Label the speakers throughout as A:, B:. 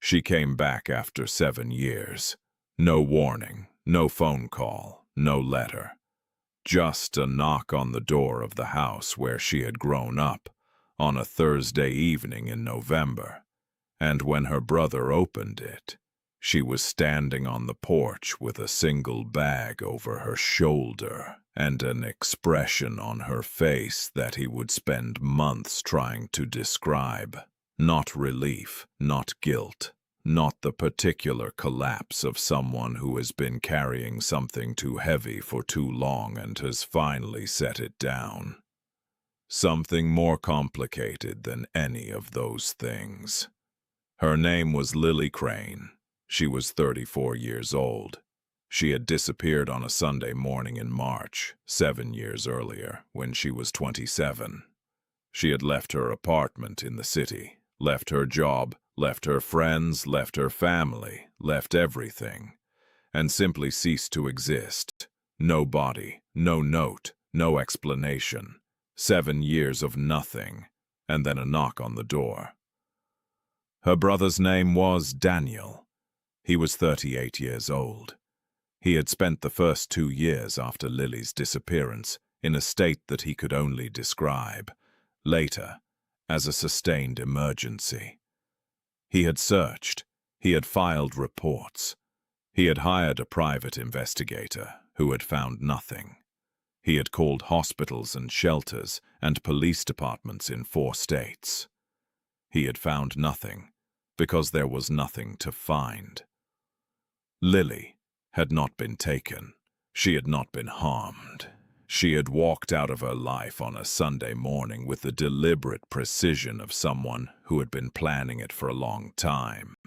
A: She came back after 7 years. No warning, no phone call, no letter. Just a knock on the door of the house where she had grown up on a Thursday evening in November. And when her brother opened it, she was standing on the porch with a single bag over her shoulder and an expression on her face that he would spend months trying to describe. Not relief, not guilt, not the particular collapse of someone who has been carrying something too heavy for too long and has finally set it down. Something more complicated than any of those things. Her name was Lily Crane. She was 34 years old. She had disappeared on a Sunday morning in March, 7 years earlier, when she was 27. She had left her apartment in the city, left her job, left her friends, left her family, left everything, and simply ceased to exist. No body, no note, no explanation. 7 years of nothing, and then a knock on the door. Her brother's name was Daniel. He was 38 years old. He had spent the first 2 years after Lily's disappearance in a state that he could only describe, later, as a sustained emergency. He had searched, he had filed reports, he had hired a private investigator who had found nothing. He had called hospitals and shelters and police departments in 4 states. He had found nothing, because there was nothing to find. Lily had not been taken. She had not been harmed. She had walked out of her life on a Sunday morning with the deliberate precision of someone who had been planning it for a long time.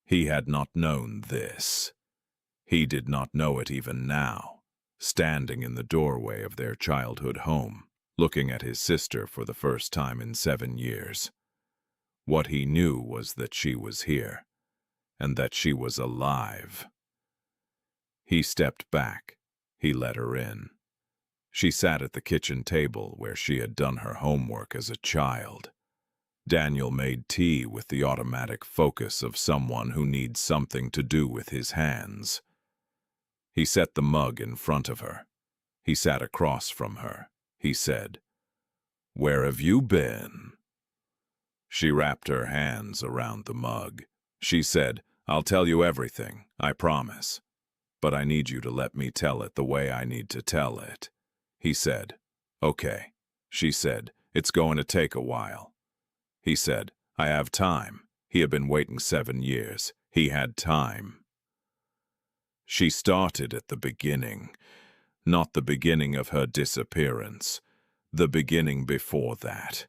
A: He had not known this. He did not know it even now, standing in the doorway of their childhood home, looking at his sister for the first time in 7 years. What he knew was that she was here, and that she was alive. He stepped back. He let her in. She sat at the kitchen table where she had done her homework as a child. Daniel made tea with the automatic focus of someone who needs something to do with his hands. He set the mug in front of her. He sat across from her. He said, "Where have you been?" She wrapped her hands around the mug. She said, "I'll tell you everything, I promise. But I need you to let me tell it the way I need to tell it." He said, "Okay." She said, "It's going to take a while." He said, "I have time." He had been waiting 7 years. He had time. She started at the beginning, not the beginning of her disappearance, the beginning before that,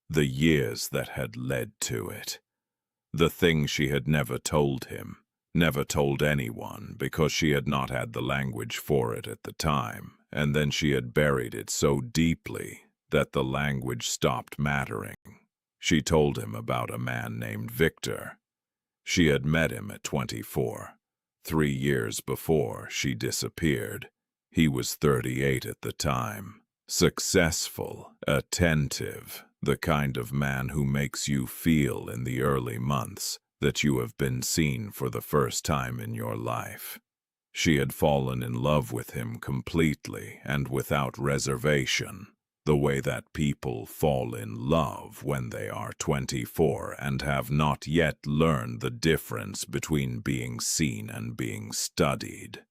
A: the years that had led to it, the thing she had never told him, never told anyone because she had not had the language for it at the time, and then she had buried it so deeply that the language stopped mattering. She told him about a man named Victor. She had met him at 24, 3 years before she disappeared. He was 38 at the time. Successful, attentive, the kind of man who makes you feel in the early months that you have been seen for the first time in your life. She had fallen in love with him completely and without reservation, the way that people fall in love when they are 24 and have not yet learned the difference between being seen and being studied.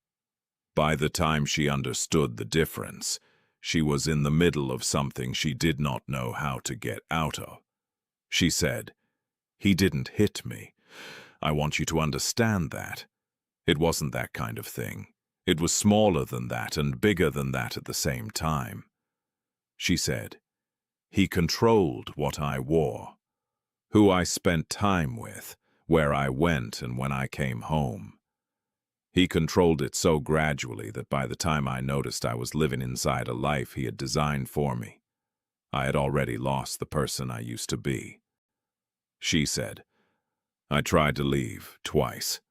A: By the time she understood the difference, she was in the middle of something she did not know how to get out of. She said, "He didn't hit me. I want you to understand that. It wasn't that kind of thing. It was smaller than that and bigger than that at the same time." She said, "He controlled what I wore, who I spent time with, where I went and when I came home. He controlled it so gradually that by the time I noticed I was living inside a life he had designed for me, I had already lost the person I used to be." She said, "I tried to leave twice.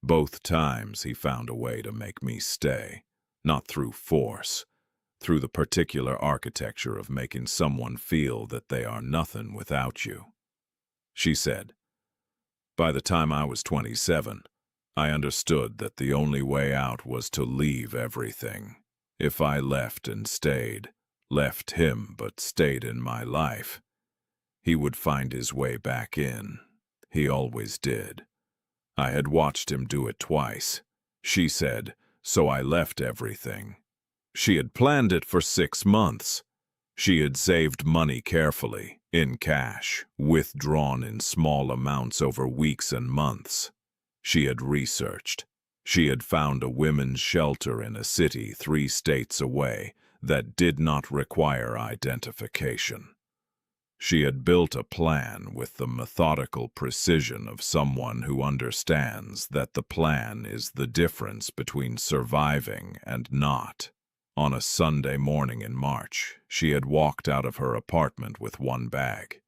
A: Both times he found a way to make me stay, not through force, through the particular architecture of making someone feel that they are nothing without you." She said, By the time I was 27, I understood that the only way out was to leave everything. If I left and stayed, left him but stayed in my life, he would find his way back in. He always did. I had watched him do it twice. She said, so I left everything. She had planned it for 6 months. She had saved money carefully, in cash, withdrawn in small amounts over weeks and months. She had researched. She had found a women's shelter in a city 3 states away that did not require identification. She had built a plan with the methodical precision of someone who understands that the plan is the difference between surviving and not. On a Sunday morning in March, she had walked out of her apartment with 1 bag.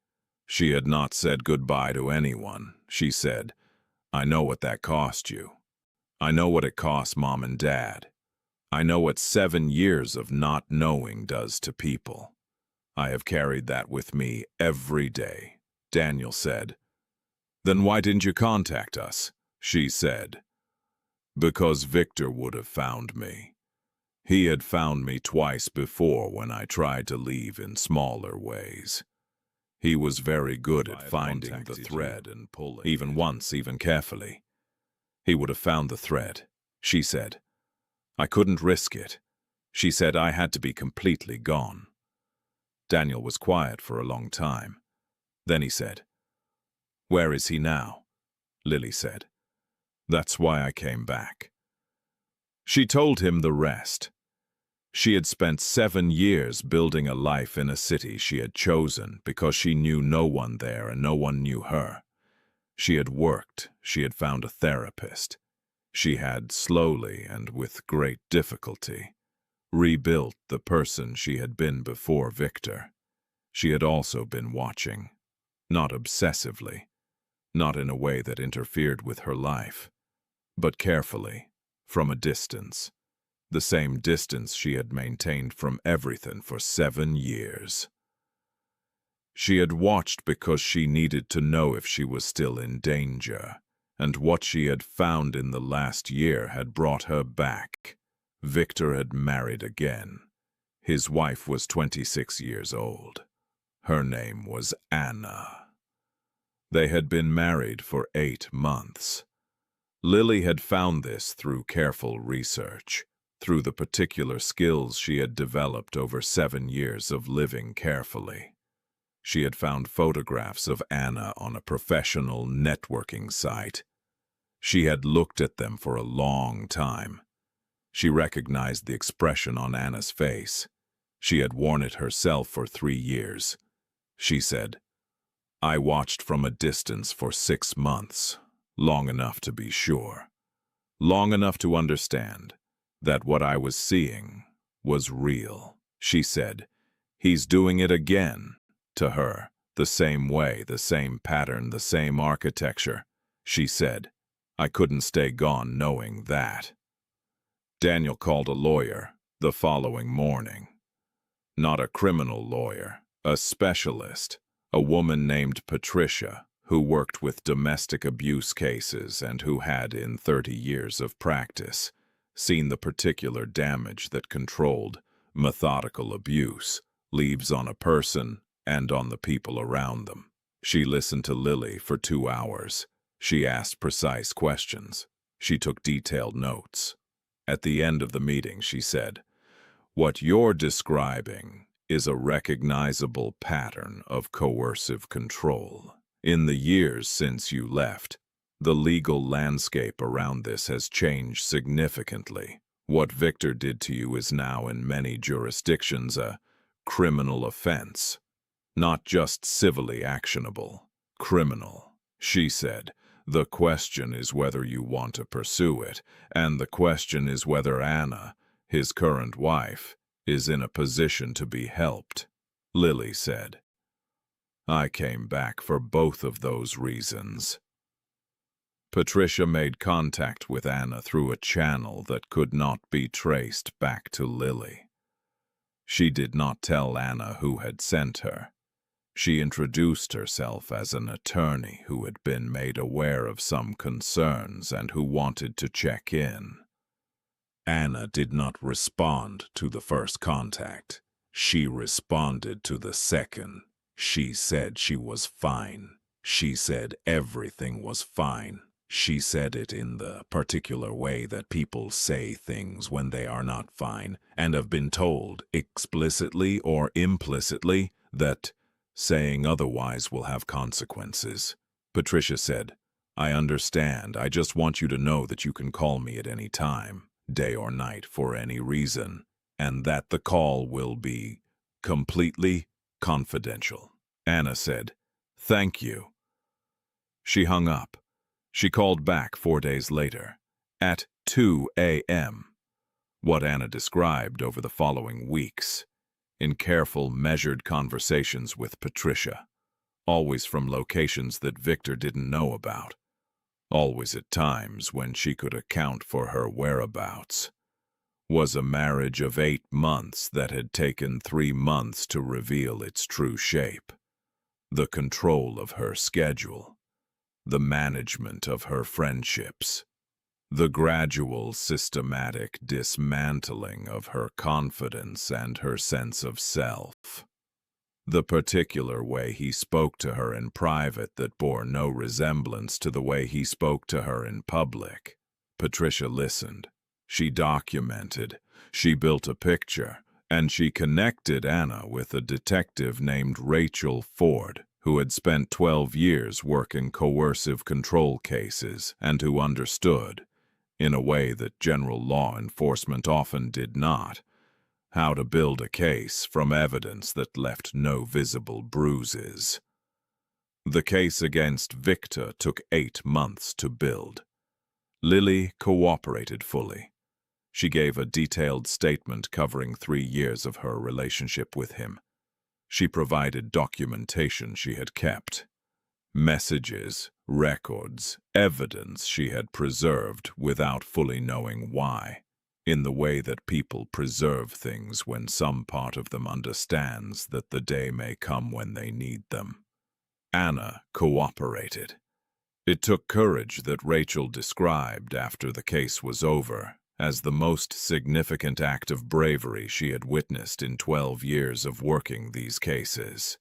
A: She had not said goodbye to anyone. She said, "I know what that cost you. I know what it cost Mom and Dad. I know what 7 years of not knowing does to people. I have carried that with me every day." Daniel said, "Then why didn't you contact us?" She said, "Because Victor would have found me. He had found me twice before when I tried to leave in smaller ways. He was very good at finding the thread and pulling, even once, even carefully. He would have found the thread," she said. "I couldn't risk it." She said I had to be completely gone. Daniel was quiet for a long time. Then he said, "Where is he now?" Lily said, "That's why I came back." She told him the rest. She had spent 7 years building a life in a city she had chosen because she knew no one there and no one knew her. She had worked, she had found a therapist. She had, slowly and with great difficulty, rebuilt the person she had been before Victor. She had also been watching, not obsessively, not in a way that interfered with her life, but carefully, from a distance, the same distance she had maintained from everything for 7 years. She had watched because she needed to know if she was still in danger, and what she had found in the last year had brought her back. Victor had married again. His wife was 26 years old. Her name was Anna. They had been married for 8 months. Lily had found this through careful research, through the particular skills she had developed over 7 years of living carefully. She had found photographs of Anna on a professional networking site. She had looked at them for a long time. She recognized the expression on Anna's face. She had worn it herself for 3 years. She said, "I watched from a distance for 6 months, long enough to be sure, long enough to understand that what I was seeing was real." She said, "He's doing it again," to her, the same way, the same pattern, the same architecture. She said, "I couldn't stay gone knowing that." Daniel called a lawyer the following morning. Not a criminal lawyer, a specialist, a woman named Patricia, who worked with domestic abuse cases and who had, in 30 years of practice, seen the particular damage that controlled, methodical abuse leaves on a person and on the people around them. She listened to Lily for 2 hours. She asked precise questions. She took detailed notes. At the end of the meeting, she said, "What you're describing is a recognizable pattern of coercive control. In the years since you left, the legal landscape around this has changed significantly. What Victor did to you is now in many jurisdictions a criminal offense, not just civilly actionable, criminal." She said, "The question is whether you want to pursue it, and the question is whether Anna, his current wife, is in a position to be helped." Lily said, "I came back for both of those reasons." Patricia made contact with Anna through a channel that could not be traced back to Lily. She did not tell Anna who had sent her. She introduced herself as an attorney who had been made aware of some concerns and who wanted to check in. Anna did not respond to the first contact. She responded to the second. She said she was fine. She said everything was fine. She said it in the particular way that people say things when they are not fine and have been told, explicitly or implicitly, that saying otherwise will have consequences. Patricia said, "I understand. I just want you to know that you can call me at any time, day or night, for any reason, and that the call will be completely confidential." Anna said, "Thank you." She hung up. She called back 4 days later, at 2 a.m., what Anna described over the following weeks, in careful, measured conversations with Patricia, always from locations that Victor didn't know about, always at times when she could account for her whereabouts, was a marriage of 8 months that had taken 3 months to reveal its true shape, the control of her schedule, the management of her friendships, the gradual systematic dismantling of her confidence and her sense of self, the particular way he spoke to her in private that bore no resemblance to the way he spoke to her in public. Patricia listened. She documented. She built a picture, and she connected Anna with a detective named Rachel Ford, who had spent 12 years working coercive control cases and who understood, in a way that general law enforcement often did not, how to build a case from evidence that left no visible bruises. The case against Victor took 8 months to build. Lily cooperated fully. She gave a detailed statement covering 3 years of her relationship with him. She provided documentation she had kept, messages, records, evidence she had preserved without fully knowing why, in the way that people preserve things when some part of them understands that the day may come when they need them. Anna cooperated. It took courage that Rachel described after the case was over as the most significant act of bravery she had witnessed in 12 years of working these cases.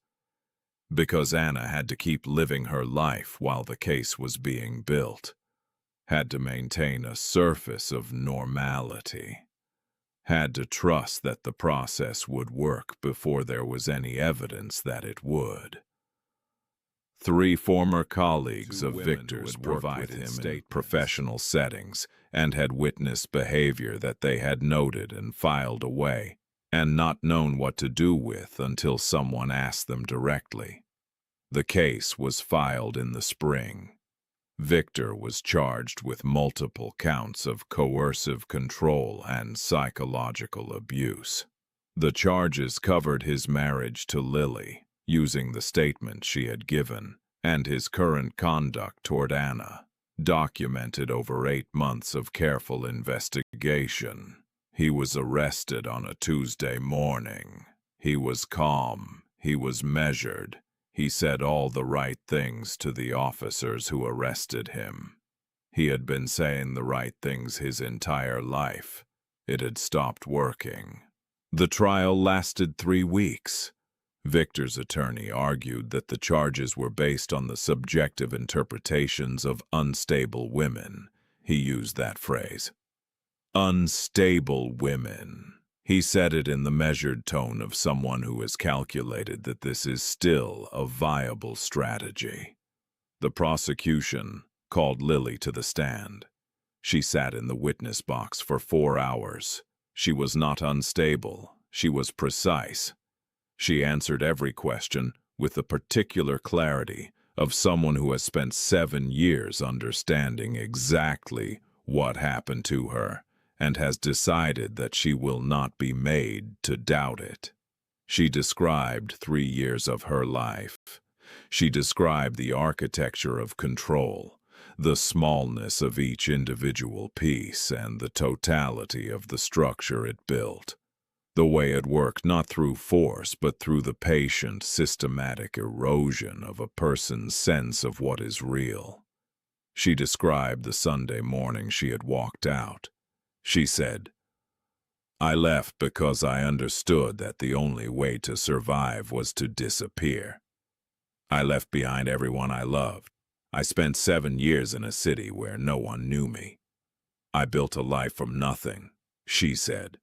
A: Because Anna had to keep living her life while the case was being built, had to maintain a surface of normality, had to trust that the process would work before there was any evidence that it would. 3 former colleagues of Victor's provided him in professional settings and had witnessed behavior that they had noted and filed away, and not known what to do with until someone asked them directly. The case was filed in the spring. Victor was charged with multiple counts of coercive control and psychological abuse. The charges covered his marriage to Lily, using the statement she had given, and his current conduct toward Anna, documented over 8 months of careful investigation. He was arrested on a Tuesday morning. He was calm. He was measured. He said all the right things to the officers who arrested him. He had been saying the right things his entire life. It had stopped working. The trial lasted 3 weeks. Victor's attorney argued that the charges were based on the subjective interpretations of unstable women. He used that phrase. Unstable women. He said it in the measured tone of someone who has calculated that this is still a viable strategy. The prosecution called Lily to the stand. She sat in the witness box for 4 hours. She was not unstable. She was precise. She answered every question with the particular clarity of someone who has spent 7 years understanding exactly what happened to her and has decided that she will not be made to doubt it. She described 3 years of her life. She described the architecture of control, the smallness of each individual piece, and the totality of the structure it built. The way it worked, not through force, but through the patient, systematic erosion of a person's sense of what is real. She described the Sunday morning she had walked out. She said, "I left because I understood that the only way to survive was to disappear. I left behind everyone I loved. I spent 7 years in a city where no one knew me. I built a life from nothing," she said.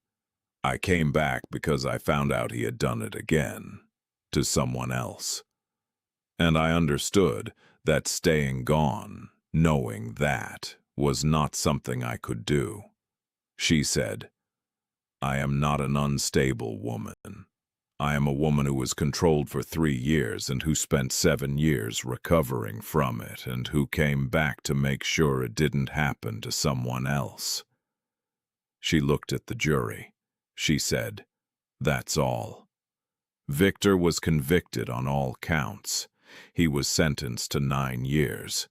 A: "I came back because I found out he had done it again, to someone else. And I understood that staying gone, knowing that, was not something I could do." She said, "I am not an unstable woman. I am a woman who was controlled for 3 years and who spent 7 years recovering from it and who came back to make sure it didn't happen to someone else." She looked at the jury. She said, "That's all." Victor was convicted on all counts. He was sentenced to 9 years.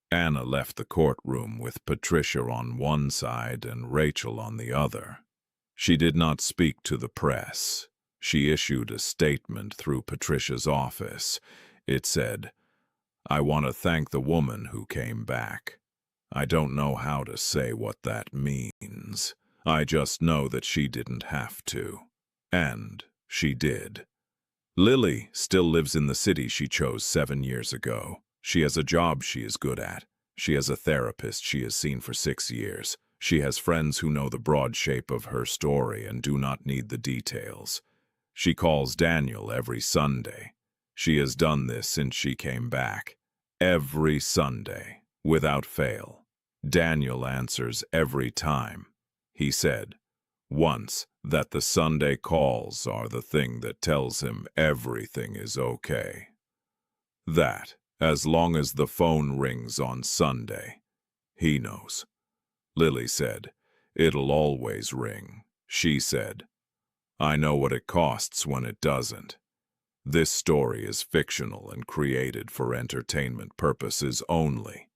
A: Anna left the courtroom with Patricia on one side and Rachel on the other. She did not speak to the press. She issued a statement through Patricia's office. It said, "I want to thank the woman who came back. I don't know how to say what that means. I just know that she didn't have to. And she did." Lily still lives in the city she chose 7 years ago. She has a job she is good at. She has a therapist she has seen for 6 years. She has friends who know the broad shape of her story and do not need the details. She calls Daniel every Sunday. She has done this since she came back. Every Sunday, without fail. Daniel answers every time. He said once that the Sunday calls are the thing that tells him everything is okay. That, as long as the phone rings on Sunday, he knows. Lily said, "It'll always ring." She said, "I know what it costs when it doesn't." This story is fictional and created for entertainment purposes only.